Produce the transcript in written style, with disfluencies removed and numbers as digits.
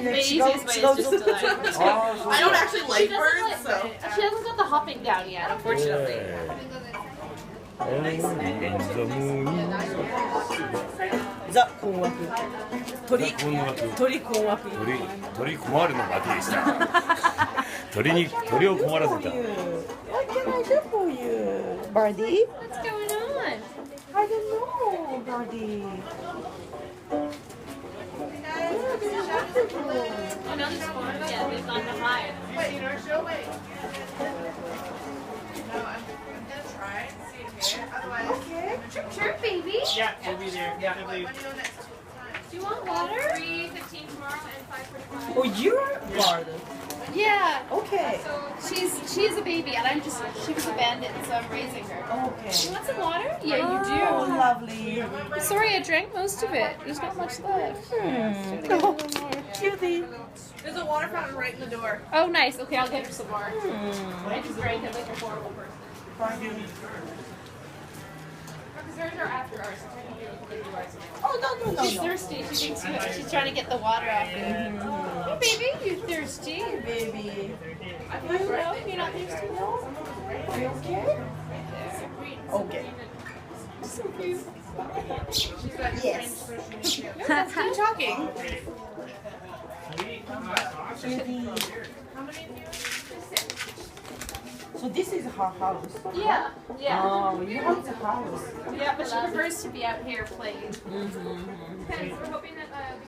the easiest way is just to like. I don't actually like birds, so. She hasn't got the hopping down yet, unfortunately. ザ困惑。鳥困惑。鳥困惑。鳥困るの巻でした。鳥を困らせた。What can I do for you, Birdie? What's going on? I don't know, Birdie. Oh, no, this one. Yeah, they've gone to hide. Wait, you know, she'll wait. No, I'm gonna try and see it here. Otherwise, Okay. Chirp, chirp, baby. Yeah, we'll be there. Yeah, I believe. when do you go next time? Do you want water? 3:15 tomorrow and 5:45. Oh, you're bird. Yeah. Okay. So she's a baby, and she was abandoned, so I'm raising her. Okay. You want some water? Yeah, you Oh, do. lovely. Sorry, I drank most of it. There's not much left. Oh, cutie. There's a water fountain right in the door. Oh, nice. Okay, I'll get her some more. I just drank it like a horrible person. Because hers are after ours. So technically we can do ours now. Oh, no. She's thirsty. She thinks she's trying to get the water off you. Hey, baby, you thirsty? Baby. No, you're not thirsty, no? Are you okay? Okay. So cute. Yes. Keep talking. Cutie. So this is her house. Yeah, yeah. Oh, you have the house. Yeah, but she prefers to be out here playing. Okay, so we're hoping that